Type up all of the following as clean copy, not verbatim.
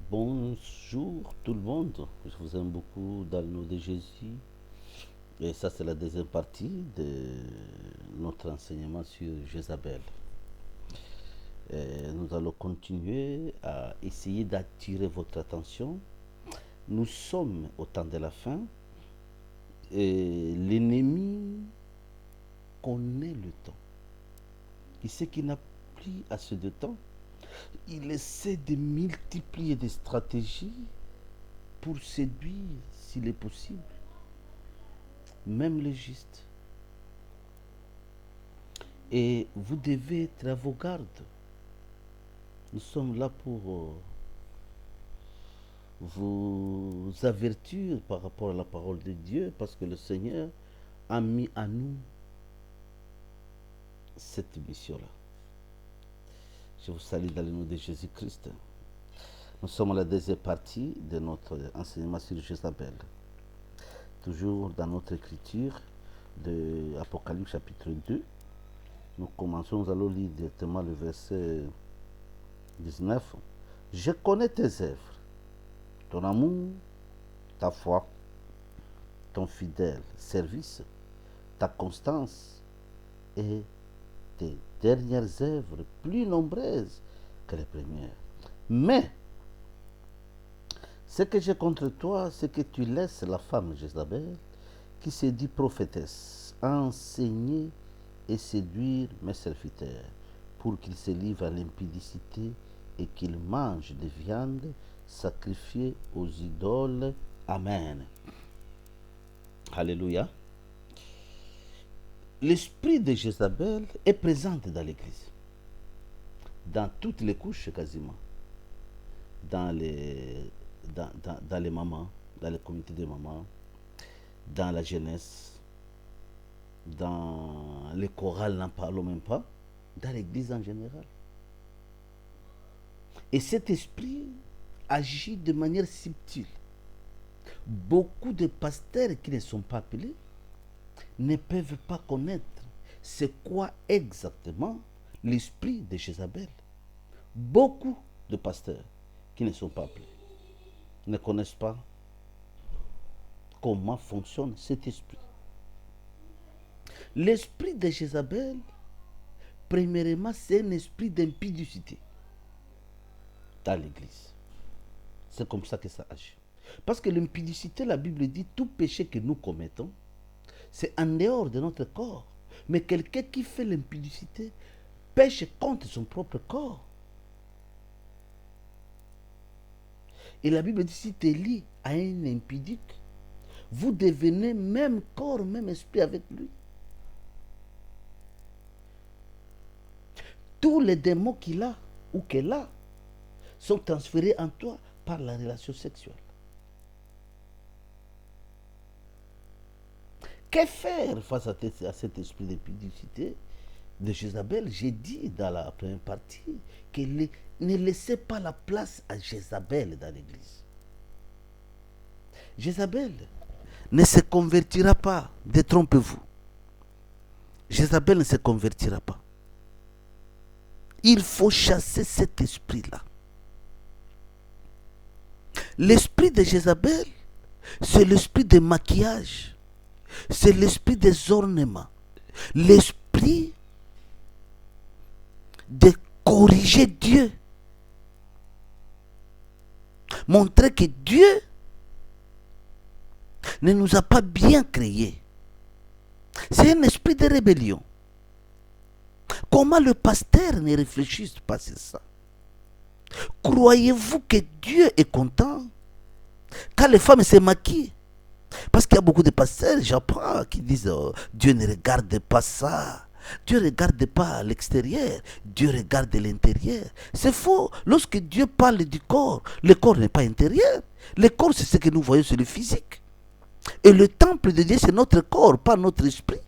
Bonjour tout le monde, je vous aime beaucoup dans le nom de Jésus. Et ça, c'est la deuxième partie de notre enseignement sur Jézabel. Et nous allons continuer à essayer d'attirer votre attention. Nous sommes au temps de la fin et l'ennemi connaît le temps. Il sait qu'il n'a plus assez de temps. Il essaie de multiplier des stratégies pour séduire, s'il est possible, même les justes. Et vous devez être à vos gardes. Nous sommes là pour vous avertir par rapport à la parole de Dieu, parce que le Seigneur a mis à nous cette mission-là. Je vous salue dans le nom de Jésus-Christ. Nous sommes à la deuxième partie de notre enseignement sur Jézabel. Toujours dans notre écriture de Apocalypse chapitre 2. Nous allons lire directement le verset 19. Je connais tes œuvres, ton amour, ta foi, ton fidèle service, ta constance et tes dernières œuvres plus nombreuses que les premières. Mais ce que j'ai contre toi, c'est que tu laisses la femme Jézabel, qui se dit prophétesse, enseigner et séduire mes serviteurs, pour qu'ils se livrent à l'impudicité et qu'ils mangent des viandes sacrifiées aux idoles. Amen. Alléluia. L'esprit de Jézabel est présent dans l'Église, dans toutes les couches quasiment, dans les mamans, dans les comités de mamans, dans la jeunesse, dans les chorales, n'en parlons même pas, dans l'Église en général. Et cet esprit agit de manière subtile. Beaucoup de pasteurs qui ne sont pas appelés ne peuvent pas connaître c'est quoi exactement l'esprit de Jézabel. Beaucoup de pasteurs qui ne sont pas appelés ne connaissent pas comment fonctionne cet esprit. L'esprit de Jézabel, premièrement, c'est un esprit d'impudicité dans l'Église. C'est comme ça que ça agit. Parce que l'impudicité, la Bible dit, tout péché que nous commettons, c'est en dehors de notre corps. Mais quelqu'un qui fait l'impudicité pêche contre son propre corps. Et la Bible dit, si tu es lié à un impudique, vous devenez même corps, même esprit avec lui. Tous les démons qu'il a ou qu'elle a sont transférés en toi par la relation sexuelle. Que faire face à cet esprit d'impudicité de Jézabel? J'ai dit dans la première partie que ne laissez pas la place à Jézabel dans l'église. Jézabel ne se convertira pas, détrompez-vous. Jézabel ne se convertira pas. Il faut chasser cet esprit-là. L'esprit de Jézabel, c'est l'esprit de maquillage. C'est l'esprit des ornements. L'esprit de corriger Dieu. Montrer que Dieu ne nous a pas bien créés. C'est un esprit de rébellion. Comment le pasteur ne réfléchit pas sur ça? Croyez-vous que Dieu est content quand les femmes se maquillent? Parce qu'il y a beaucoup de pasteurs, j'apprends, qui disent Dieu ne regarde pas ça. Dieu ne regarde pas l'extérieur, Dieu regarde l'intérieur. C'est faux. Lorsque Dieu parle du corps, le corps n'est pas intérieur. Le corps, c'est ce que nous voyons sur le physique. Et le temple de Dieu, c'est notre corps, pas notre esprit.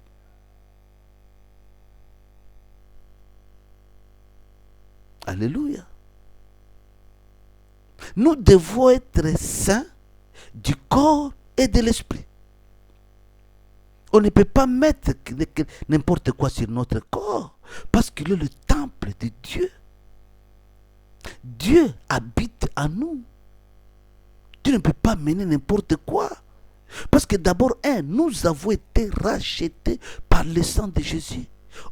Alléluia. Nous devons être saints du corps et de l'esprit. On ne peut pas mettre n'importe quoi sur notre corps, parce qu'il est le temple de Dieu. Dieu habite en nous. Tu ne peux pas mener n'importe quoi. Parce que d'abord, nous avons été rachetés par le sang de Jésus.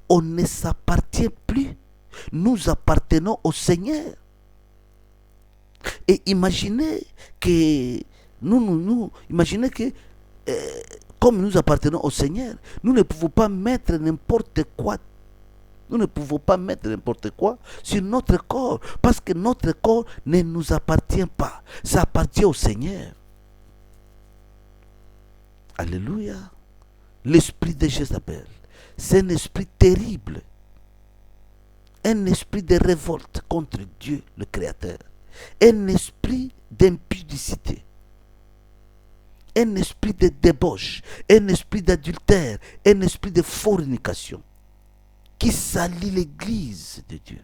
On ne s'appartient plus. Nous appartenons au Seigneur. Et imaginez que imaginez que comme nous appartenons au Seigneur, nous ne pouvons pas mettre n'importe quoi. Nous ne pouvons pas mettre n'importe quoi sur notre corps, parce que notre corps ne nous appartient pas. Ça appartient au Seigneur. Alléluia. L'esprit de Jézabel, c'est un esprit terrible. Un esprit de révolte contre Dieu, le Créateur. Un esprit d'impudicité. Un esprit de débauche. Un esprit d'adultère. Un esprit de fornication. Qui salit l'église de Dieu.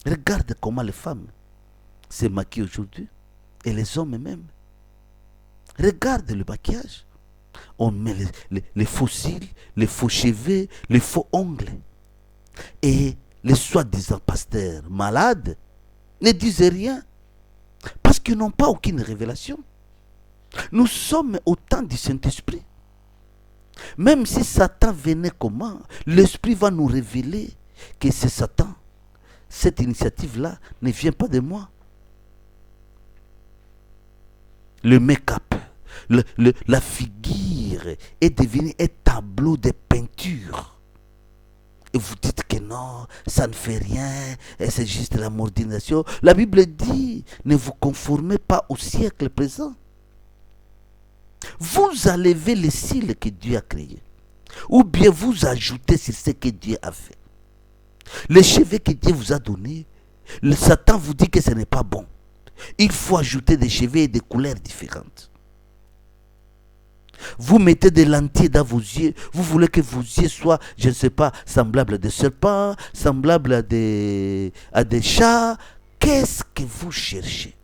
Regarde comment les femmes se maquillent aujourd'hui. Et les hommes même. Regarde le maquillage. On met les faux cils, les faux cheveux, les faux ongles. Et les soi-disant pasteurs malades ne disent rien. Parce qu'ils n'ont pas aucune révélation. Nous sommes au temps du Saint-Esprit. Même si Satan venait comment, l'Esprit va nous révéler que c'est Satan. Cette initiative-là ne vient pas de moi. Le make-up, la figure est devenue un tableau de peinture. Et vous dites que non, ça ne fait rien, c'est juste la mordination. La Bible dit, ne vous conformez pas au siècle présent. Vous enlevez les cils que Dieu a créés. Ou bien vous ajoutez sur ce que Dieu a fait. Les cheveux que Dieu vous a donnés, le Satan vous dit que ce n'est pas bon. Il faut ajouter des cheveux et des couleurs différentes. Vous mettez des lentilles dans vos yeux. Vous voulez que vos yeux soient, je ne sais pas, semblables à des serpents, semblables à des chats. Qu'est-ce que vous cherchez?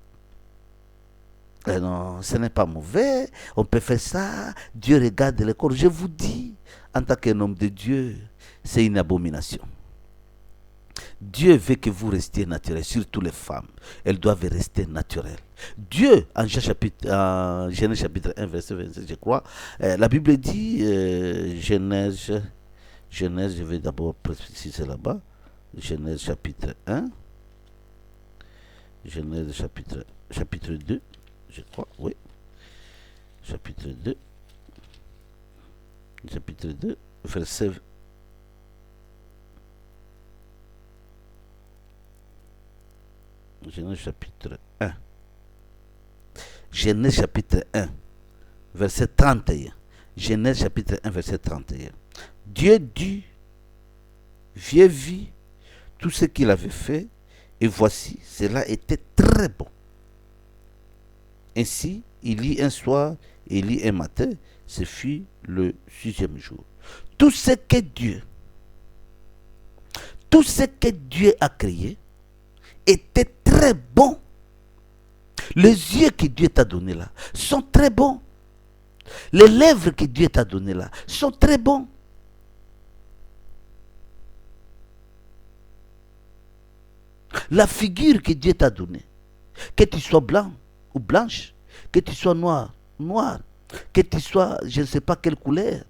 Non, ce n'est pas mauvais. On peut faire ça. Dieu regarde le corps. Je vous dis, en tant qu'un homme de Dieu, c'est une abomination. Dieu veut que vous restiez naturel, surtout les femmes. Elles doivent rester naturelles. Dieu, en Genèse chapitre 1, verset 27, je crois, la Bible dit, Genèse, je vais d'abord préciser là-bas, Genèse chapitre 1, Genèse chapitre 2, je crois, oui, chapitre 2, verset Genèse chapitre 1. Genèse chapitre 1, verset 31. Genèse chapitre 1, verset 31. Dieu dit, Dieu vit tout ce qu'il avait fait, et voici, cela était très bon. Ainsi, il y un soir, et il y un matin, ce fut le 6e jour. Tout ce que Dieu a créé, était très bon. Les yeux que Dieu t'a donnés là sont très bons. Les lèvres que Dieu t'a données là sont très bons. La figure que Dieu t'a donnée, que tu sois blanc ou blanche, que tu sois noir, que tu sois je ne sais pas quelle couleur.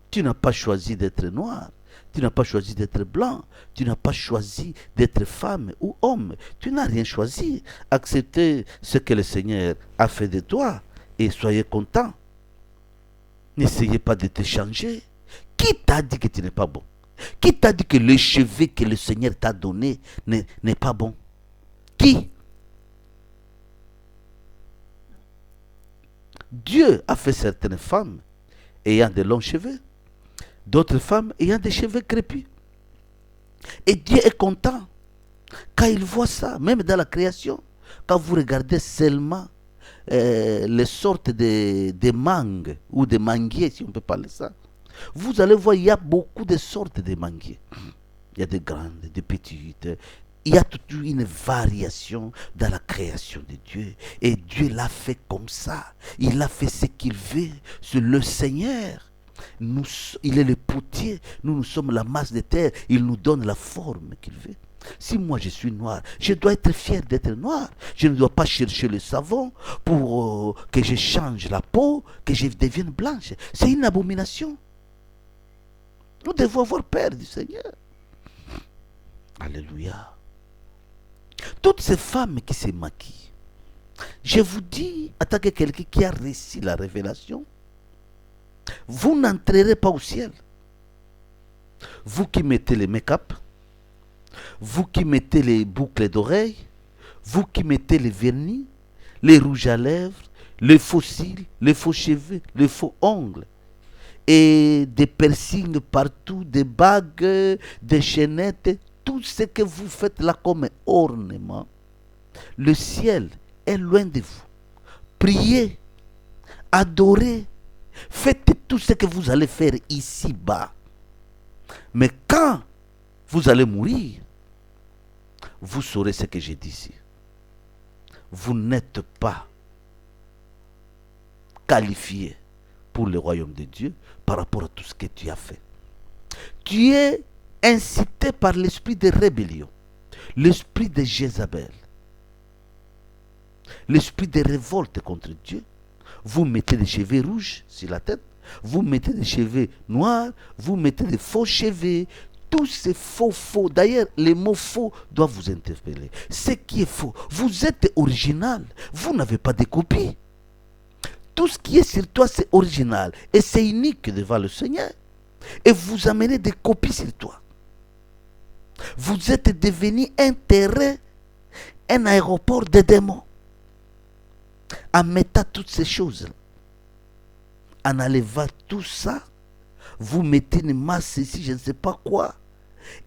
Tu n'as pas choisi d'être noir. Tu n'as pas choisi d'être blanc. Tu n'as pas choisi d'être femme ou homme. Tu n'as rien choisi. Acceptez ce que le Seigneur a fait de toi et soyez content. N'essayez pas de te changer. Qui t'a dit que tu n'es pas bon? Qui t'a dit que le cheveu que le Seigneur t'a donné n'est pas bon? Qui? Dieu a fait certaines femmes ayant de longs cheveux. D'autres femmes ayant des cheveux crépus. Et Dieu est content quand il voit ça, même dans la création. Quand vous regardez seulement les sortes de mangues ou de manguiers, si on peut parler ça, vous allez voir, il y a beaucoup de sortes de manguiers. Il y a des grandes, des petites. Il y a toute une variation dans la création de Dieu. Et Dieu l'a fait comme ça. Il a fait ce qu'il veut. C'est le Seigneur. Il est le potier, nous sommes la masse de terre, il nous donne la forme qu'il veut. Si moi je suis noir, je dois être fier d'être noir. Je ne dois pas chercher le savon pour que je change la peau, que je devienne blanche. C'est une abomination. Nous devons avoir peur du Seigneur. Alléluia. Toutes ces femmes qui se maquillent, je vous dis, en tant que quelqu'un qui a reçu la révélation, vous n'entrerez pas au ciel. Vous qui mettez les make-up, vous qui mettez les boucles d'oreilles, vous qui mettez les vernis, les rouges à lèvres, les faux cils, les faux cheveux, les faux ongles, et des piercings partout, des bagues, des chaînettes, tout ce que vous faites là comme ornement, le ciel est loin de vous. Priez, adorez, faites tout ce que vous allez faire ici-bas. Mais quand vous allez mourir, vous saurez ce que j'ai dit ici. Vous n'êtes pas qualifié pour le royaume de Dieu par rapport à tout ce que tu as fait. Tu es incité par l'esprit de rébellion, l'esprit de Jézabel, l'esprit de révolte contre Dieu. Vous mettez des cheveux rouges sur la tête, vous mettez des cheveux noirs, vous mettez des faux cheveux. Tous ces faux. D'ailleurs, les mots faux doivent vous interpeller. Ce qui est faux, vous êtes original. Vous n'avez pas de copie. Tout ce qui est sur toi, c'est original. Et c'est unique devant le Seigneur. Et vous amenez des copies sur toi. Vous êtes devenu un terrain, un aéroport de démons. En mettant toutes ces choses, en enlevant tout ça, vous mettez une masse ici, je ne sais pas quoi,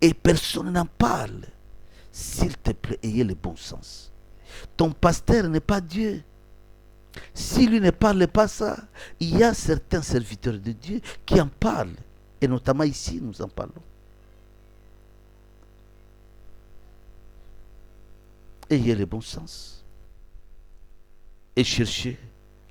et personne n'en parle. S'il te plaît, ayez le bon sens. Ton pasteur n'est pas Dieu. Si lui ne parle pas ça, il y a certains serviteurs de Dieu qui en parlent. Et notamment ici, nous en parlons. Ayez le bon sens. Et cherchez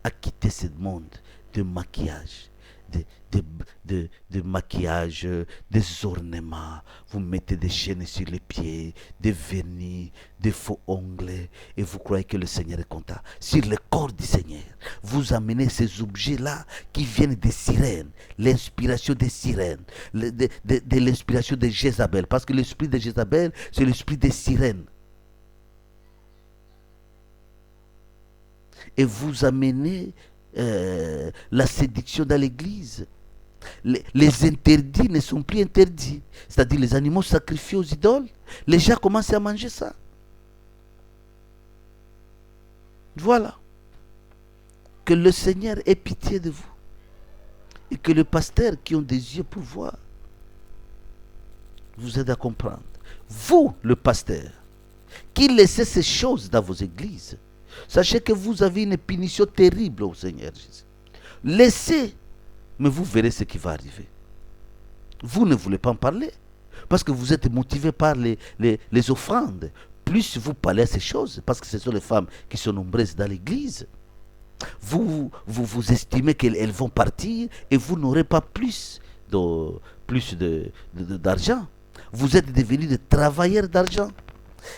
à quitter ce monde de maquillage, de maquillage, des ornements. Vous mettez des chaînes sur les pieds, des vernis, des faux ongles, et vous croyez que le Seigneur est content. Sur le corps du Seigneur, vous amenez ces objets-là qui viennent des sirènes, l'inspiration des sirènes, de l'inspiration de Jézabel, parce que l'esprit de Jézabel, c'est l'esprit des sirènes. Et vous amenez la séduction dans l'église. Les interdits ne sont plus interdits. C'est-à-dire les animaux sacrifiés aux idoles. Les gens commencent à manger ça. Voilà. Que le Seigneur ait pitié de vous. Et que les pasteurs qui ont des yeux pour voir vous aident à comprendre. Vous, le pasteur, qui laissez ces choses dans vos églises, sachez que vous avez une punition terrible au Seigneur Jésus. Laissez, mais vous verrez ce qui va arriver. Vous ne voulez pas en parler, parce que vous êtes motivé par les offrandes. Plus vous parlez à ces choses, parce que ce sont les femmes qui sont nombreuses dans l'église, vous estimez qu'elles vont partir et vous n'aurez pas plus d'argent. Vous êtes devenus des travailleurs d'argent.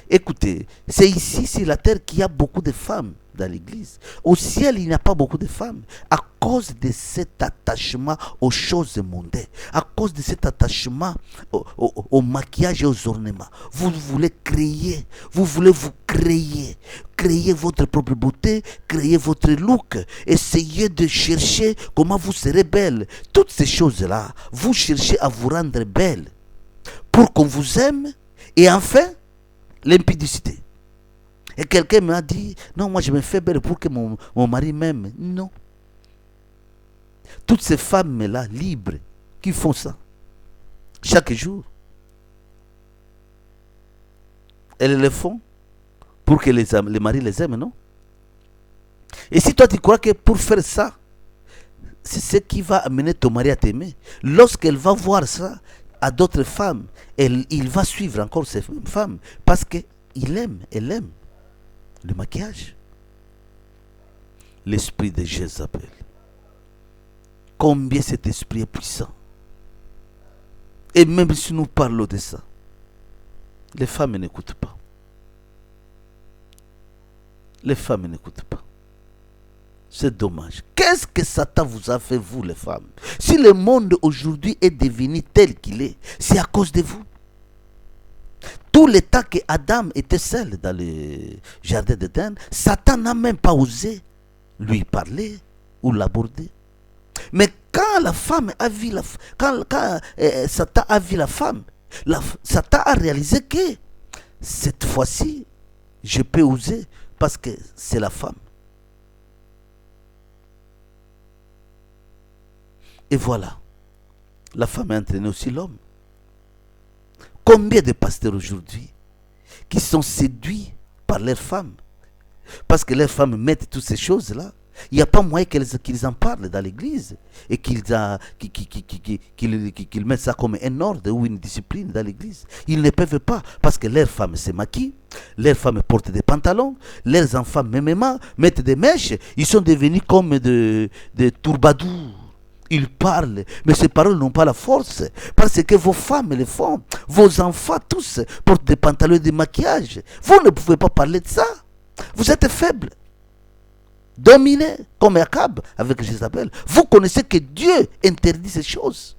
Écoutez, c'est ici, sur la terre, qu'il y a beaucoup de femmes dans l'église. Au ciel, il n'y a pas beaucoup de femmes. À cause de cet attachement aux choses mondaines, à cause de cet attachement au maquillage et aux ornements, vous voulez créer, vous voulez vous créer votre propre beauté, créer votre look, essayez de chercher comment vous serez belle. Toutes ces choses-là, vous cherchez à vous rendre belle pour qu'on vous aime. Et enfin, l'impudicité. Et quelqu'un m'a dit, non, moi je me fais belle pour que mon mari m'aime. Non. Toutes ces femmes-là, libres, qui font ça, chaque jour, elles le font pour que les maris les aiment, non? Et si toi tu crois que pour faire ça, c'est ce qui va amener ton mari à t'aimer, lorsqu'elle va voir ça à d'autres femmes, il va suivre encore ces femmes parce qu'il aime, elle aime le maquillage. L'esprit de Jézabel. Combien cet esprit est puissant. Et même si nous parlons de ça, les femmes n'écoutent pas. Les femmes n'écoutent pas. C'est dommage. Qu'est-ce que Satan vous a fait, vous, les femmes? Si le monde aujourd'hui est devenu tel qu'il est, c'est à cause de vous. Tout le temps que Adam était seul dans le jardin d'Éden, Satan n'a même pas osé lui parler ou l'aborder. Mais quand la femme a vu quand Satan a vu la femme, Satan a réalisé que cette fois-ci, je peux oser parce que c'est la femme. Et voilà, la femme a entraîné aussi l'homme. Combien de pasteurs aujourd'hui qui sont séduits par leurs femmes parce que leurs femmes mettent toutes ces choses-là. Il n'y a pas moyen qu'ils en parlent dans l'église et qu'ils mettent ça comme un ordre ou une discipline dans l'église. Ils ne peuvent pas parce que leurs femmes se maquillent, leurs femmes portent des pantalons, leurs enfants même mettent des mèches. Ils sont devenus comme des troubadours. Ils parlent, mais ces paroles n'ont pas la force parce que vos femmes le font. Vos enfants tous portent des pantalons et des maquillages. Vous ne pouvez pas parler de ça. Vous êtes faible. Dominé comme Akab avec Jézabel. Vous connaissez que Dieu interdit ces choses.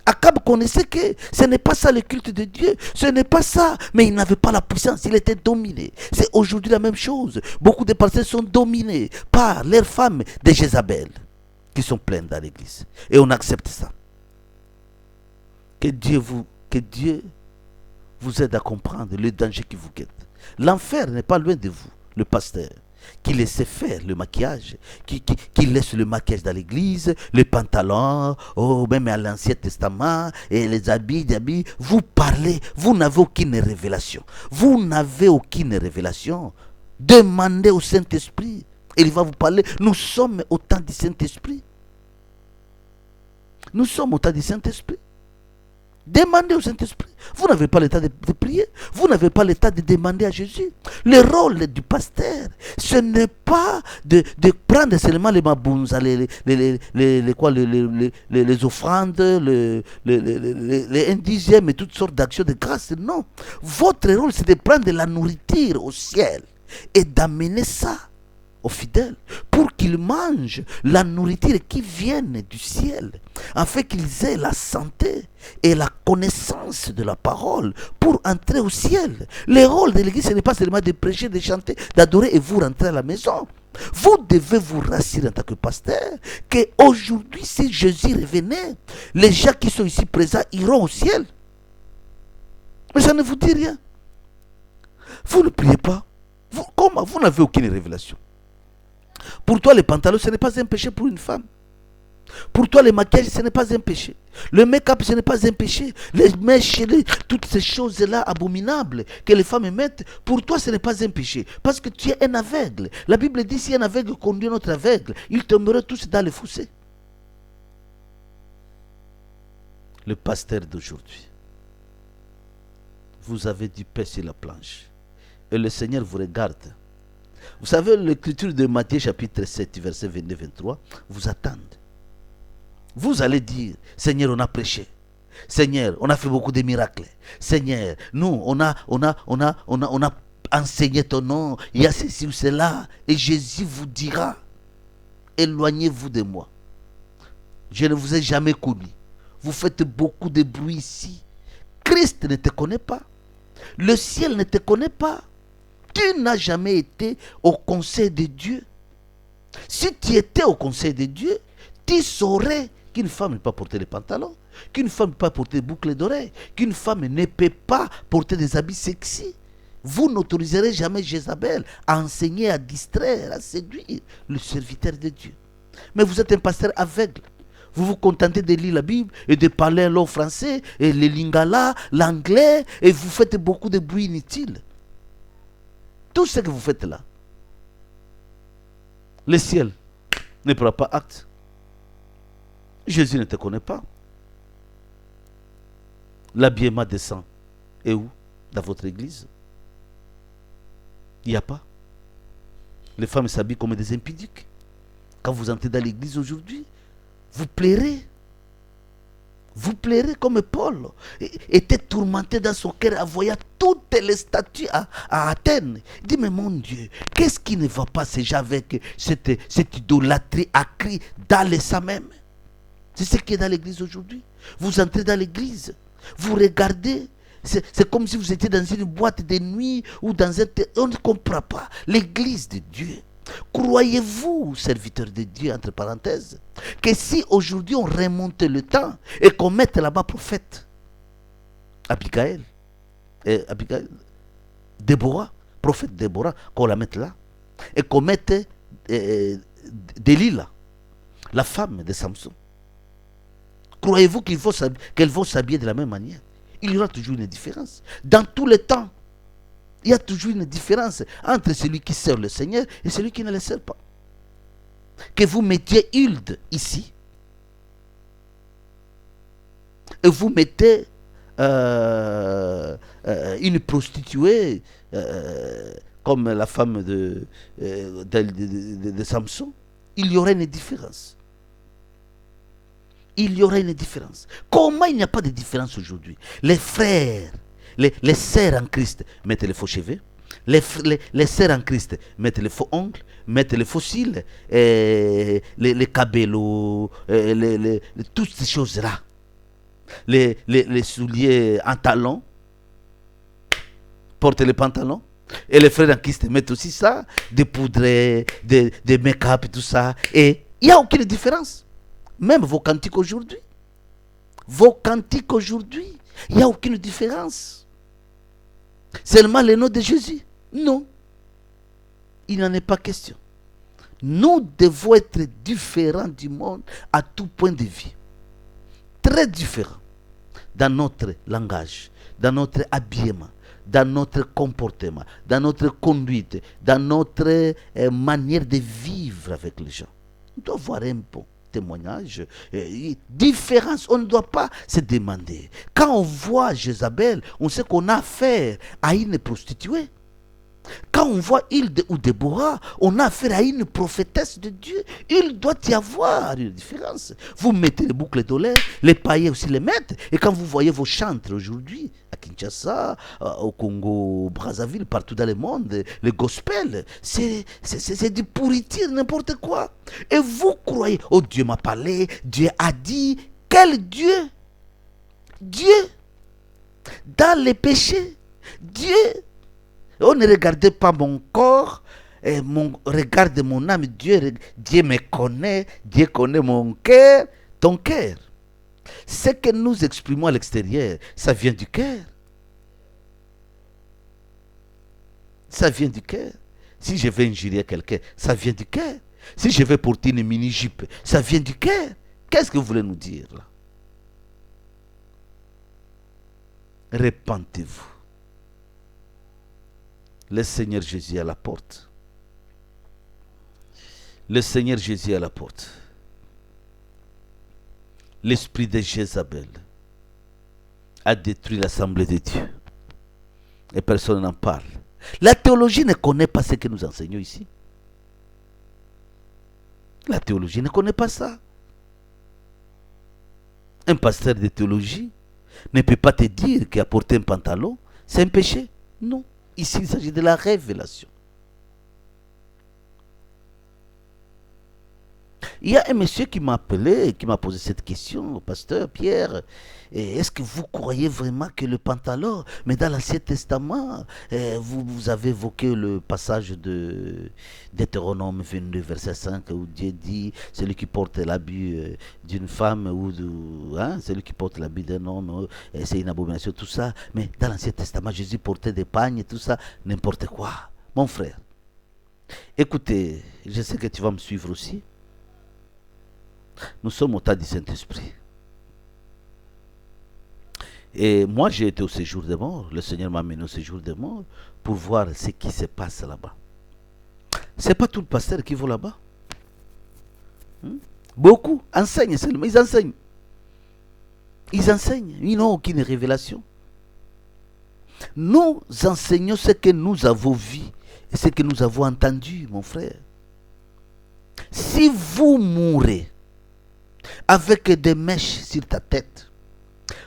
Akab connaissait que ce n'est pas ça le culte de Dieu. Ce n'est pas ça. Mais il n'avait pas la puissance. Il était dominé. C'est aujourd'hui la même chose. Beaucoup de personnes sont dominées par leurs femmes de Jézabel qui sont pleines dans l'église. Et on accepte ça. Que Dieu vous aide à comprendre le danger qui vous guette. L'enfer n'est pas loin de vous, le pasteur, qui laisse faire le maquillage, qui laisse le maquillage dans l'église, les pantalons, même à l'Ancien Testament, et les habits. Vous parlez, vous n'avez aucune révélation. Vous n'avez aucune révélation. Demandez au Saint-Esprit, et il va vous parler. Nous sommes au temps du Saint-Esprit. Nous sommes au temps du Saint-Esprit. Demandez au Saint-Esprit. Vous n'avez pas l'état de prier. Vous n'avez pas l'état de demander à Jésus. Le rôle du pasteur, ce n'est pas de prendre seulement les mabunza, les offrandes, les 1/10 et toutes sortes d'actions de grâce. Non. Votre rôle, c'est de prendre la nourriture au ciel et d'amener ça aux fidèles pour qu'ils mangent la nourriture qui vient du ciel, afin qu'ils aient la santé et la connaissance de la parole pour entrer au ciel. Le rôle de l'église, ce n'est pas seulement de prêcher, de chanter, d'adorer et vous rentrer à la maison. Vous devez vous rassurer en tant que pasteur qu'aujourd'hui, si Jésus revenait, les gens qui sont ici présents iront au ciel. Mais ça ne vous dit rien. Vous ne priez pas. Comment? Vous n'avez aucune révélation. Pour toi, les pantalons, ce n'est pas un péché pour une femme. Pour toi, les maquillages, ce n'est pas un péché. Le make-up, ce n'est pas un péché. Les mèches, toutes ces choses-là abominables que les femmes mettent, pour toi, ce n'est pas un péché. Parce que tu es un aveugle. La Bible dit, si un aveugle conduit un autre aveugle, ils tomberaient tous dans le fossé. Le pasteur d'aujourd'hui, vous avez du pain sur la planche. Et le Seigneur vous regarde. Vous savez, l'écriture de Matthieu chapitre 7, verset 22-23, vous attend. Vous allez dire, Seigneur, on a prêché. Seigneur, on a fait beaucoup de miracles. Seigneur, nous, on a enseigné ton nom. Il y a ceci ou cela. Et Jésus vous dira, éloignez-vous de moi. Je ne vous ai jamais connu. Vous faites beaucoup de bruit ici. Christ ne te connaît pas. Le ciel ne te connaît pas. Tu n'as jamais été au conseil de Dieu. Si tu étais au conseil de Dieu, tu saurais qu'une femme ne peut pas porter des pantalons, qu'une femme ne peut pas porter des boucles d'oreilles, qu'une femme ne peut pas porter des habits sexy. Vous n'autoriserez jamais Jézabel à enseigner, à distraire, à séduire le serviteur de Dieu. Mais vous êtes un pasteur aveugle. Vous vous contentez de lire la Bible et de parler un long français, et le lingala, l'anglais, et vous faites beaucoup de bruit inutile. Tout ce que vous faites là, le ciel ne prend pas acte. Jésus ne te connaît pas. L'habillement descend. Et où? Dans votre église. Il n'y a pas. Les femmes s'habillent comme des impudiques. Quand vous entrez dans l'église aujourd'hui, vous plairez. Vous plairez comme Paul était tourmenté dans son cœur en voyant toutes les statues à Athènes. Il dit, mais mon Dieu, qu'est-ce qui ne va pas déjà avec cette idolâtrie accrue dans les sang même? C'est ce qui est dans l'église aujourd'hui. Vous entrez dans l'église, vous regardez, c'est comme si vous étiez dans une boîte de nuit ou dans un... On ne comprend pas. L'église de Dieu. Croyez-vous, serviteurs de Dieu, entre parenthèses, que si aujourd'hui on remonte le temps et qu'on mette là-bas prophète, Abigail, Déborah, prophète Déborah, qu'on la mette là, et qu'on mette Delilah, la femme de Samson, croyez-vous qu'elles vont s'habiller de la même manière? Il y aura toujours une différence. Dans tous les temps, il y a toujours une différence entre celui qui sert le Seigneur et celui qui ne le sert pas. Que vous mettiez Hilde ici, et vous mettez une prostituée comme la femme de Samson, il y aurait une différence. Il y aura une différence. Comment il n'y a pas de différence aujourd'hui? Les frères, les sœurs en Christ mettent les faux cheveux. Les sœurs en Christ mettent les faux ongles, mettent les faux cils, les cabellos, toutes ces choses-là. Les souliers en talons, portent les pantalons. Et les frères en Christ mettent aussi ça, des poudres, des make-up et tout ça. Et il n'y a aucune différence. Même vos cantiques aujourd'hui. Il n'y a aucune différence. Seulement le nom de Jésus. Non. Il n'en est pas question. Nous devons être différents du monde à tout point de vue. Très différents. Dans notre langage, dans notre habillement, dans notre comportement, dans notre conduite, dans notre manière de vivre avec les gens. On doit voir un peu. Témoignage, différence, on ne doit pas se demander. Quand on voit Jézabel, on sait qu'on a affaire à une prostituée. Quand on voit Hilde ou Déborah, on a affaire à une prophétesse de Dieu. Il doit y avoir une différence. Vous mettez les boucles d'oreilles, les païens aussi les mettent. Et quand vous voyez vos chantres aujourd'hui, à Kinshasa, au Congo, Brazzaville, partout dans le monde, le gospel, c'est du pourriture, n'importe quoi. Et vous croyez, oh Dieu m'a parlé, Dieu a dit, quel Dieu? Dieu, dans les péchés, Dieu. On ne regardait pas mon corps, regarde mon âme, Dieu me connaît, Dieu connaît mon cœur, ton cœur. Ce que nous exprimons à l'extérieur, ça vient du cœur. Ça vient du cœur. Si je vais injurier quelqu'un, ça vient du cœur. Si je vais porter une mini-jupe, ça vient du cœur. Qu'est-ce que vous voulez nous dire là? Repentez-vous. Le Seigneur Jésus est à la porte. Le Seigneur Jésus est à la porte. L'esprit de Jézabel a détruit l'assemblée de Dieu. Et personne n'en parle. La théologie ne connaît pas ce que nous enseignons ici. La théologie ne connaît pas ça. Un pasteur de théologie ne peut pas te dire qu'apporter un pantalon, c'est un péché. Non. Ici, il s'agit de la révélation. Il y a un monsieur qui m'a appelé, qui m'a posé cette question, pasteur Pierre, est-ce que vous croyez vraiment que le pantalon, mais dans l'Ancien Testament, vous avez évoqué le passage de Deutéronome 22, verset 5, où Dieu dit, celui qui porte l'habit d'une femme, ou celui qui porte l'habit d'un homme, c'est une abomination, tout ça, mais dans l'Ancien Testament, Jésus portait des pagnes, tout ça, n'importe quoi. Mon frère, écoutez, je sais que tu vas me suivre aussi. Nous sommes au tas du Saint-Esprit. Et moi, j'ai été au séjour des morts. Le Seigneur m'a amené au séjour des morts pour voir ce qui se passe là-bas. Ce n'est pas tout le pasteur qui va là-bas. Beaucoup enseignent seulement. Ils enseignent. Ils n'ont aucune révélation. Nous enseignons ce que nous avons vu et ce que nous avons entendu, mon frère. Si vous mourrez avec des mèches sur ta tête,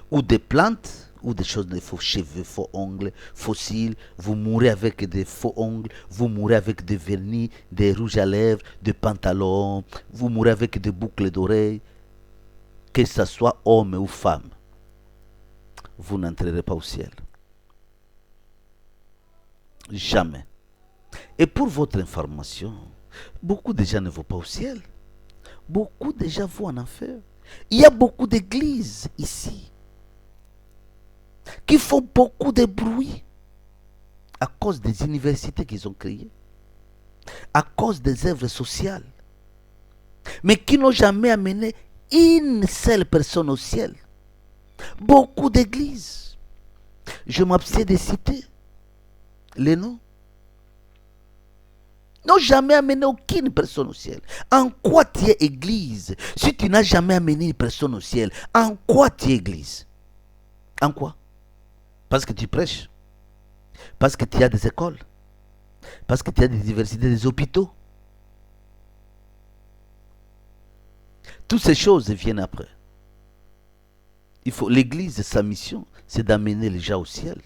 ou des plantes, ou des choses, des faux cheveux, faux ongles, faux cils. Vous mourrez avec des faux ongles, vous mourrez avec des vernis, des rouges à lèvres, des pantalons, vous mourrez avec des boucles d'oreilles. Que ce soit homme ou femme, vous n'entrerez pas au ciel. Jamais. Et pour votre information, beaucoup de gens ne vont pas au ciel. Beaucoup de gens vont en enfer. Il y a beaucoup d'églises ici qui font beaucoup de bruit à cause des universités qu'ils ont créées, à cause des œuvres sociales, mais qui n'ont jamais amené une seule personne au ciel. Beaucoup d'églises, je m'abstiens de citer les noms, n'ont jamais amené aucune personne au ciel. En quoi tu es église si tu n'as jamais amené une personne au ciel? En quoi tu es église? En quoi? Parce que tu prêches? Parce que tu as des écoles? Parce que tu as des universités, des hôpitaux? Toutes ces choses viennent après. L'église, sa mission, c'est d'amener les gens au ciel.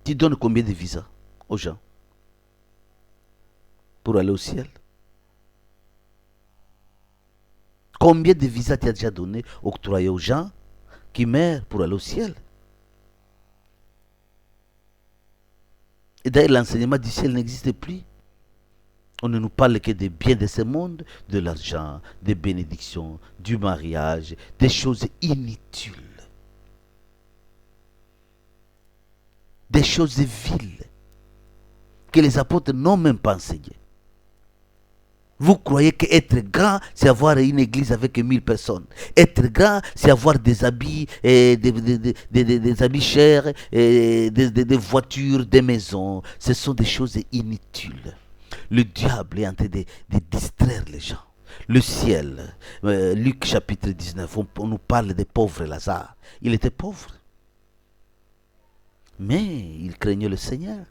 Tu donnes combien de visas aux gens pour aller au ciel? Combien de visas tu as déjà donné, octroyé aux gens qui meurent pour aller au ciel? Et d'ailleurs, l'enseignement du ciel n'existe plus. On ne nous parle que des biens de ce monde, de l'argent, des bénédictions, du mariage, des choses inutiles. Des choses viles que les apôtres n'ont même pas enseignées. Vous croyez qu'être grand, c'est avoir une église avec 1000 personnes. Être grand, c'est avoir des habits, des habits chers, des voitures, des maisons. Ce sont des choses inutiles. Le diable est en train de distraire les gens. Le ciel, Luc chapitre 19, on nous parle des pauvres Lazare. Il était pauvre. Mais il craignait le Seigneur.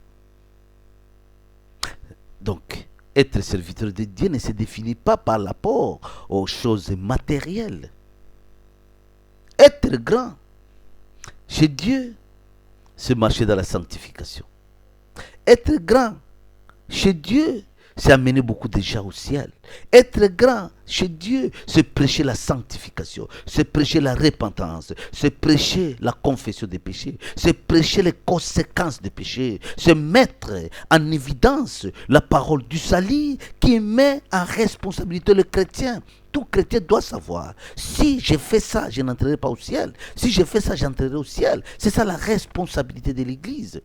Donc, être serviteur de Dieu ne se définit pas par rapport aux choses matérielles. Être grand chez Dieu, c'est marcher dans la sanctification. Être grand chez Dieu, c'est amener beaucoup de gens au ciel. Être grand chez Dieu, c'est prêcher la sanctification, c'est prêcher la repentance, c'est prêcher la confession des péchés, c'est prêcher les conséquences des péchés, c'est mettre en évidence la parole du salut qui met en responsabilité le chrétien. Tout chrétien doit savoir, si je fais ça, je n'entrerai pas au ciel. Si je fais ça, j'entrerai au ciel. C'est ça la responsabilité de l'Église.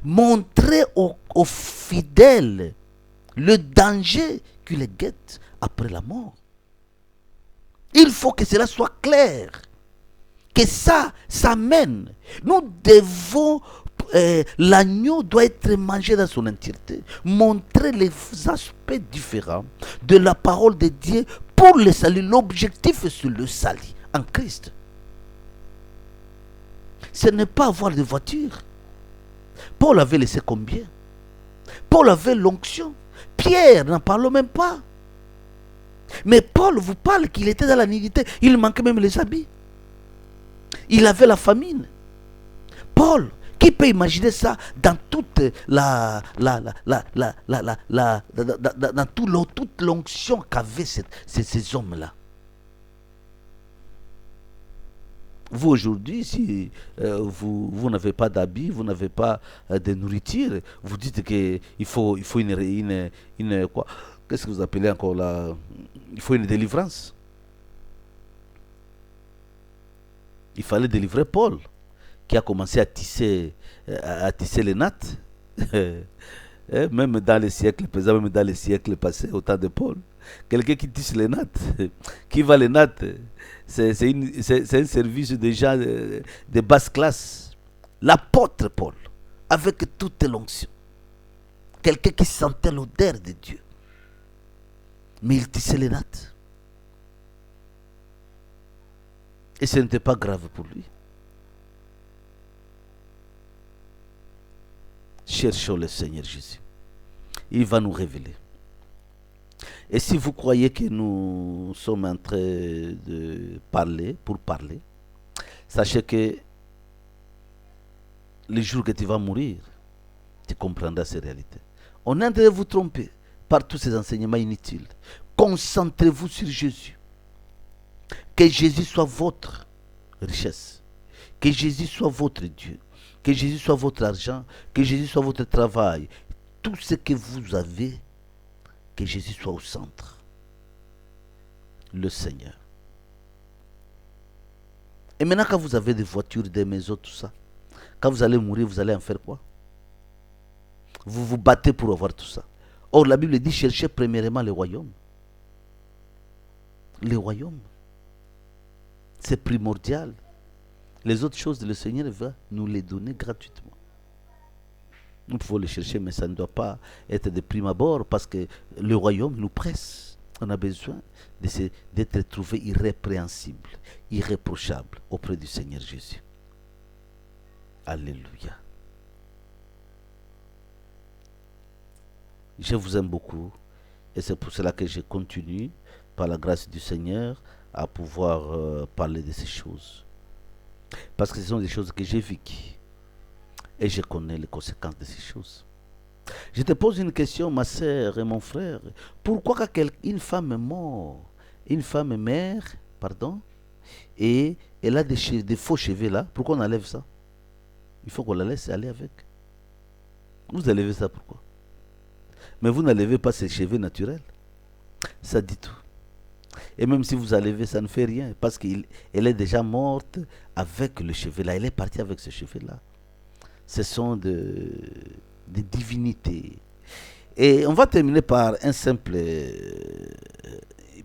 Montrer aux fidèles le danger qui les guette après la mort. Il faut que cela soit clair. Que ça mène. Nous devons, l'agneau doit être mangé dans son entièreté. Montrer les aspects différents de la parole de Dieu pour le salut. L'objectif est sur le salut en Christ. Ce n'est pas avoir de voiture. Paul avait laissé combien? Paul avait l'onction. Pierre n'en parle même pas. Mais Paul vous parle qu'il était dans la nudité. Il manquait même les habits. Il avait la famine. Paul, qui peut imaginer ça dans toute toute l'onction qu'avaient ces hommes-là? Vous aujourd'hui, si vous n'avez pas d'habits, vous n'avez pas de nourriture, vous dites qu'il faut une quoi? Qu'est-ce que vous appelez encore là? Il faut une délivrance. Il fallait délivrer Paul, qui a commencé à tisser les nattes, même dans les siècles présents, même dans les siècles passés, au temps de Paul. Quelqu'un qui tisse les nattes, qui va les nattes, c'est un service de gens de basse classe. L'apôtre Paul, avec toute l'onction, quelqu'un qui sentait l'odeur de Dieu, mais il tissait les nattes. Et ce n'était pas grave pour lui. Cherchons le Seigneur Jésus. Il va nous révéler. Et si vous croyez que nous sommes en train de parler, pour parler, sachez que le jour que tu vas mourir, tu comprendras ces réalités. On est en train de vous tromper par tous ces enseignements inutiles. Concentrez-vous sur Jésus. Que Jésus soit votre richesse. Que Jésus soit votre Dieu. Que Jésus soit votre argent. Que Jésus soit votre travail. Tout ce que vous avez, que Jésus soit au centre. Le Seigneur. Et maintenant, quand vous avez des voitures, des maisons, tout ça, quand vous allez mourir, vous allez en faire quoi? Vous vous battez pour avoir tout ça. Or, la Bible dit, cherchez premièrement le royaume. Le royaume. C'est primordial. Les autres choses, le Seigneur va nous les donner gratuitement. Nous pouvons les chercher, mais ça ne doit pas être de prime abord parce que le royaume nous presse. On a besoin d'être trouvé irrépréhensible, irréprochable auprès du Seigneur Jésus. Alléluia. Je vous aime beaucoup et c'est pour cela que je continue, par la grâce du Seigneur, à pouvoir parler de ces choses. Parce que ce sont des choses que j'ai vécues et je connais les conséquences de ces choses. Je te pose une question, ma sœur et mon frère. Pourquoi quand une femme est morte, une femme est mère, pardon, et elle a des faux cheveux là, pourquoi on enlève ça? Il faut qu'on la laisse aller avec. Vous enlevez ça pourquoi? Mais vous n'enlevez pas ses cheveux naturels. Ça dit tout. Et même si vous enlevez, ça ne fait rien. Parce qu'elle est déjà morte avec le cheveu là. Elle est partie avec ce cheveu là. Ce sont des divinités. Et on va terminer par un simple,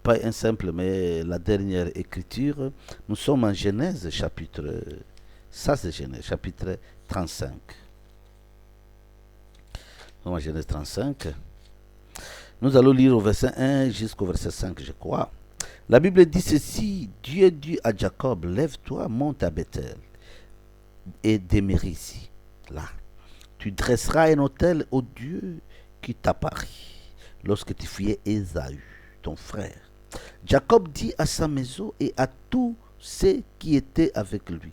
pas un simple, mais la dernière écriture. Nous sommes en Genèse chapitre, ça c'est Genèse chapitre 35. Nous sommes en Genèse 35. Nous allons lire au verset 1 jusqu'au verset 5, je crois. La Bible dit ceci: Dieu dit à Jacob, lève-toi, monte à Bethel et demeure ici. Là, tu dresseras un autel au Dieu qui t'apparut lorsque tu fuyais Ésaü, ton frère. Jacob dit à sa maison et à tous ceux qui étaient avec lui: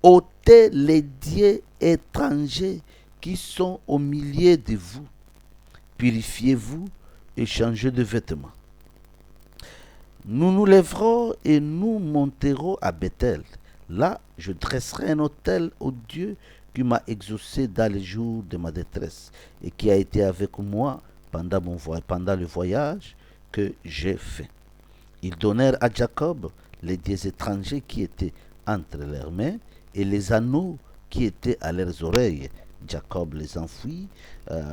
ôtez les dieux étrangers qui sont au milieu de vous, purifiez-vous et changez de vêtements. Nous nous lèverons et nous monterons à Bethel. Là, je dresserai un autel au Dieu qui m'a exaucé dans les jours de ma détresse et qui a été avec moi pendant le voyage que j'ai fait. Ils donnèrent à Jacob les dieux étrangers qui étaient entre leurs mains et les anneaux qui étaient à leurs oreilles. Jacob les enfouit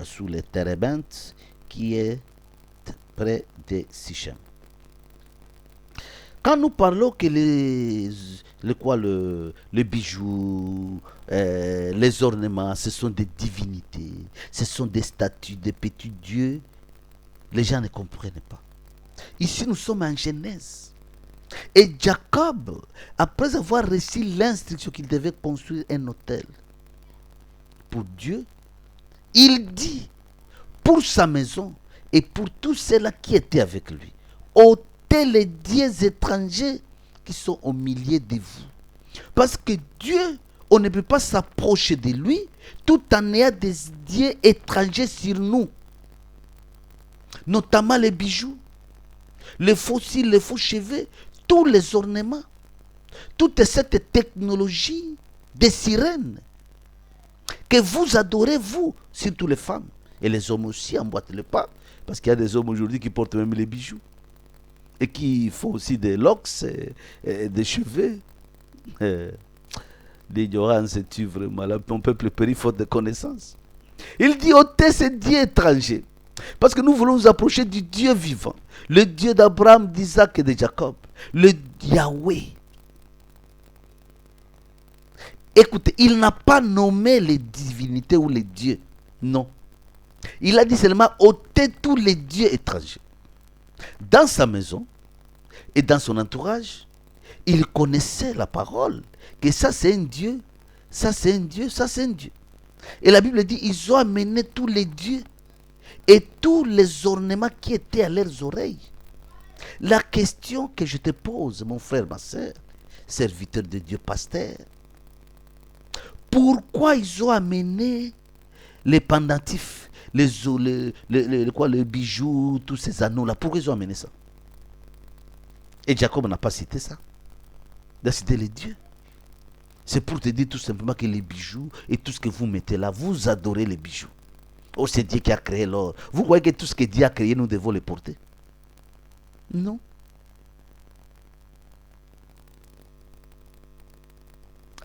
sous les térébinthes qui est près de Sichem. Quand nous parlons que les bijoux, les ornements, ce sont des divinités, ce sont des statues, des petits dieux, les gens ne comprennent pas. Ici, nous sommes en Genèse. Et Jacob, après avoir reçu l'instruction qu'il devait construire un autel pour Dieu, il dit pour sa maison et pour tous ceux-là qui étaient avec lui: ôtez les dieux étrangers qui sont au milieu de vous. Parce que Dieu, on ne peut pas s'approcher de lui tout en ayant des dieux étrangers sur nous. Notamment les bijoux, les fossiles, les faux cheveux, tous les ornements, toute cette technologie des sirènes que vous adorez, vous, surtout les femmes. Et les hommes aussi emboîtent le pas, parce qu'il y a des hommes aujourd'hui qui portent même les bijoux et qui font aussi des locks et des cheveux. L'ignorance tue vraiment mon peuple périt faute de connaissances. Il dit: ôtez ces dieux étrangers, parce que nous voulons nous approcher du Dieu vivant, le Dieu d'Abraham, d'Isaac et de Jacob, le Yahweh. Écoutez, il n'a pas nommé les divinités ou les dieux, non. Il a dit seulement: ôtez tous les dieux étrangers. Dans sa maison et dans son entourage, il connaissait la parole, que ça c'est un Dieu, ça c'est un Dieu, ça c'est un Dieu. Et la Bible dit: ils ont amené tous les dieux et tous les ornements qui étaient à leurs oreilles. La question que je te pose, mon frère, ma soeur, serviteur de Dieu, pasteur, pourquoi ils ont amené les pendentifs, les bijoux, tous ces anneaux-là? Pourquoi ils ont amené ça? Et Jacob n'a pas cité ça. Il a cité les dieux. C'est pour te dire tout simplement que les bijoux et tout ce que vous mettez là, vous adorez les bijoux. Oh, c'est Dieu qui a créé l'or. Vous croyez que tout ce que Dieu a créé, nous devons le porter? Non.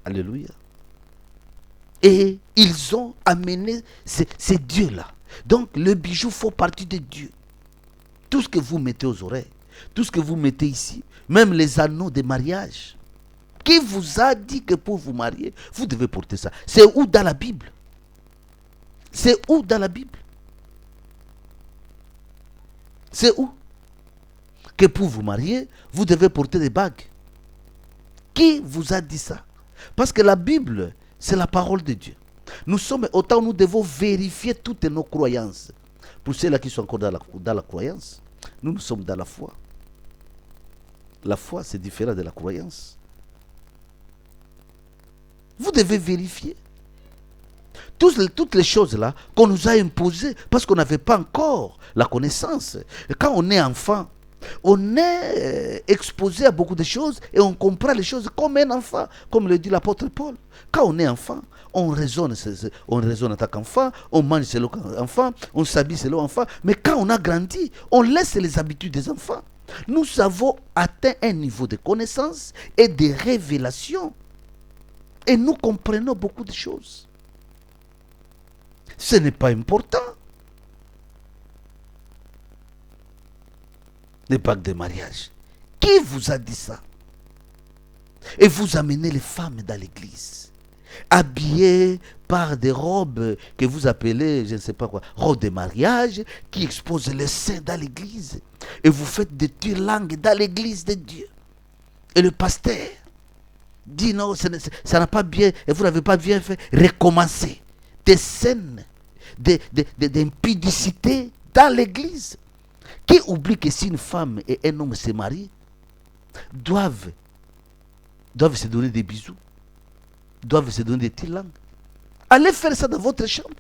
Alléluia. Et ils ont amené ces dieux-là. Donc, le bijou fait partie de Dieu. Tout ce que vous mettez aux oreilles, tout ce que vous mettez ici, même les anneaux de mariage. Qui vous a dit que pour vous marier, vous devez porter ça? C'est où dans la Bible? C'est où dans la Bible? C'est où? Que pour vous marier, vous devez porter des bagues. Qui vous a dit ça? Parce que la Bible, c'est la parole de Dieu. Nous sommes, autant nous devons vérifier toutes nos croyances. Pour ceux-là qui sont encore dans la croyance, nous sommes dans la foi. La foi, c'est différent de la croyance. Vous devez vérifier. Toutes les choses là qu'on nous a imposées parce qu'on n'avait pas encore la connaissance. Et quand on est enfant, on est exposé à beaucoup de choses et on comprend les choses comme un enfant, comme le dit l'apôtre Paul. Quand on est enfant, on raisonne en tant qu'enfant, on mange selon enfant, on s'habille selon enfant. Mais quand on a grandi, on laisse les habitudes des enfants. Nous avons atteint un niveau de connaissance et de révélation. Et nous comprenons beaucoup de choses. Ce n'est pas important. Les bagues de mariage. Qui vous a dit ça? Et vous amenez les femmes dans l'église, habillées par des robes que vous appelez, je ne sais pas quoi, robes de mariage, qui exposent les seins dans l'église. Et vous faites des langues dans l'église de Dieu. Et le pasteur dit non, ça n'a pas bien, et vous n'avez pas bien fait. Recommencez. Des scènes d'impudicité dans l'église. Qui oublie que si une femme et un homme se marient, doivent se donner des bisous, doivent se donner des petites langues. Allez faire ça dans votre chambre,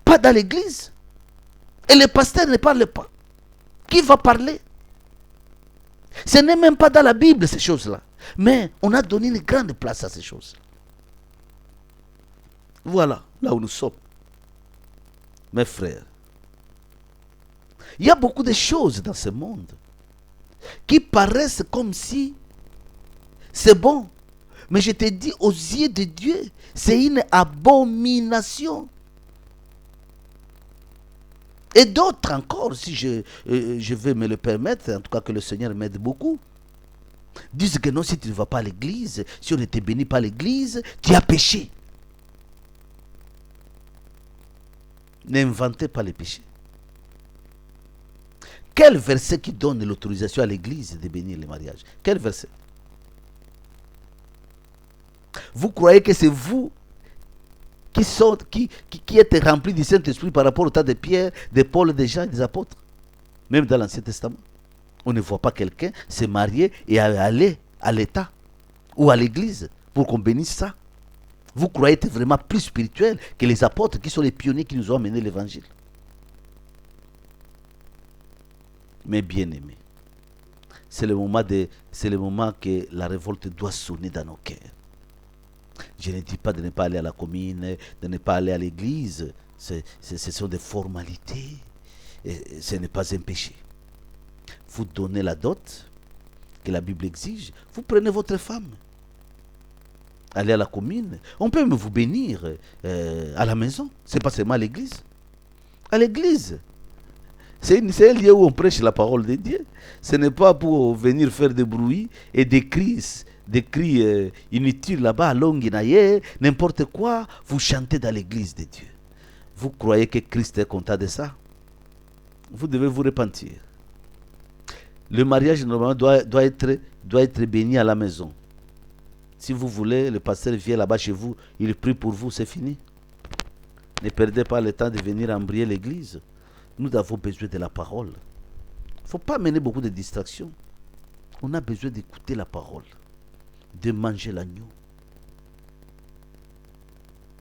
pas dans l'église. Et le pasteur ne parle pas. Qui va parler? Ce n'est même pas dans la Bible ces choses-là. Mais on a donné une grande place à ces choses. Voilà, là où nous sommes. Mes frères, il y a beaucoup de choses dans ce monde qui paraissent comme si c'est bon. Mais je te dis, aux yeux de Dieu, c'est une abomination. Et d'autres encore, si je vais me le permettre, en tout cas que le Seigneur m'aide beaucoup, disent que non, si tu ne vas pas à l'église, si on ne te bénit pas à l'église, tu as péché. N'inventez pas les péchés. Quel verset qui donne l'autorisation à l'église de bénir les mariages? Quel verset? Vous croyez que c'est vous qui êtes remplis du Saint-Esprit par rapport au temps de Pierre, de Paul, de Jean et des apôtres? Même dans l'Ancien Testament, on ne voit pas quelqu'un se marier et aller à l'État ou à l'église pour qu'on bénisse ça. Vous croyez être vraiment plus spirituel que les apôtres qui sont les pionniers qui nous ont amené l'évangile. Mais bien aimés, c'est le moment que la révolte doit sonner dans nos cœurs. Je ne dis pas de ne pas aller à la commune, de ne pas aller à l'église. Ce sont des formalités. Et ce n'est pas un péché. Vous donnez la dot que la Bible exige. Vous prenez votre femme. Allez à la commune. On peut même vous bénir à la maison. Ce n'est pas seulement à l'église. À l'église, c'est un lieu où on prêche la parole de Dieu. Ce n'est pas pour venir faire des bruits et des cris inutiles là-bas à Longinaye, n'importe quoi. Vous chantez dans l'église de Dieu. Vous croyez que Christ est content de ça? Vous devez vous repentir. Le mariage normalement doit être béni à la maison. Si vous voulez, le pasteur vient là-bas chez vous, il prie pour vous, c'est fini. Ne perdez pas le temps de venir embrayer l'église. Nous avons besoin de la parole. Il ne faut pas mener beaucoup de distractions. On a besoin d'écouter la parole, de manger l'agneau.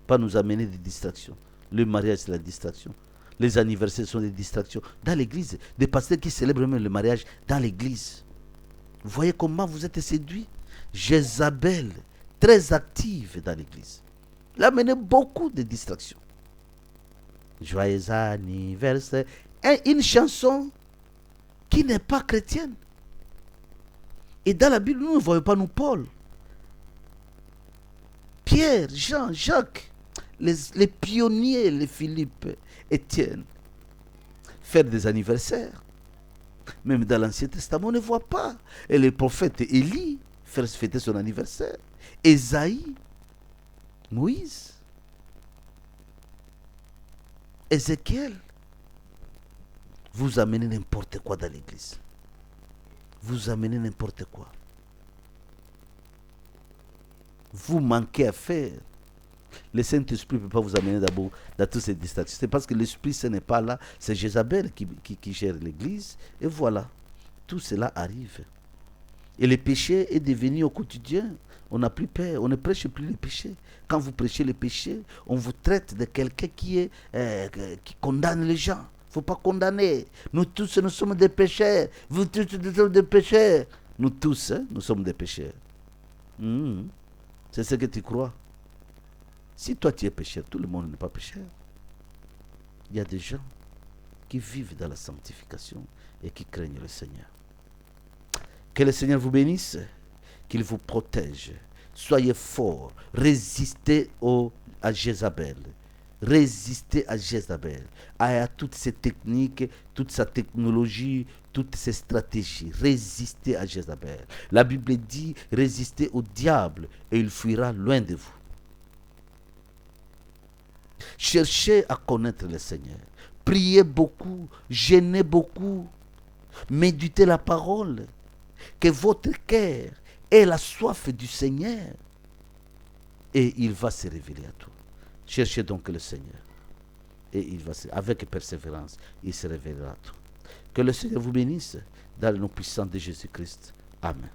Pas nous amener des distractions. Le mariage, c'est la distraction. Les anniversaires sont des distractions. Dans l'église, des pasteurs qui célèbrent même le mariage dans l'église. Vous voyez comment vous êtes séduits? Jézabel, très active dans l'église. Elle a mené beaucoup de distractions. Joyeux anniversaire. Et une chanson qui n'est pas chrétienne. Et dans la Bible, nous ne voyons pas nous Paul, Pierre, Jean, Jacques, les pionniers, les Philippe, Étienne, faire des anniversaires. Même dans l'Ancien Testament, on ne voit pas. Et le prophète Élie faire fêter son anniversaire. Ésaïe, Moïse, Ézéchiel. Vous amenez n'importe quoi dans l'église. Vous amenez n'importe quoi. Vous manquez à faire. Le Saint-Esprit ne peut pas vous amener d'abord dans toutes ces distractions. C'est parce que l'Esprit, ce n'est pas là. C'est Jézabel qui gère l'église. Et voilà. Tout cela arrive. Et le péché est devenu au quotidien. On n'a plus peur. On ne prêche plus le péché. Quand vous prêchez le péché, on vous traite de quelqu'un qui condamne les gens. Il ne faut pas condamner. Nous tous, nous sommes des pécheurs. Vous tous, nous sommes des pécheurs. Nous tous, nous sommes des pécheurs. C'est ce que tu crois. Si toi tu es pécheur, tout le monde n'est pas pécheur. Il y a des gens qui vivent dans la sanctification et qui craignent le Seigneur. Que le Seigneur vous bénisse, qu'il vous protège. Soyez forts, résistez à Jézabel. Résistez à Jézabel, à toutes ces techniques, toute sa technologie, toutes ces stratégies. Résistez à Jézabel. La Bible dit, résistez au diable et il fuira loin de vous. Cherchez à connaître le Seigneur. Priez beaucoup, jeûnez beaucoup. Méditez la parole. Que votre cœur ait la soif du Seigneur. Et il va se révéler à toi. Cherchez donc le Seigneur. Et il va, avec persévérance, il se révélera à toi. Que le Seigneur vous bénisse dans le nom puissant de Jésus-Christ. Amen.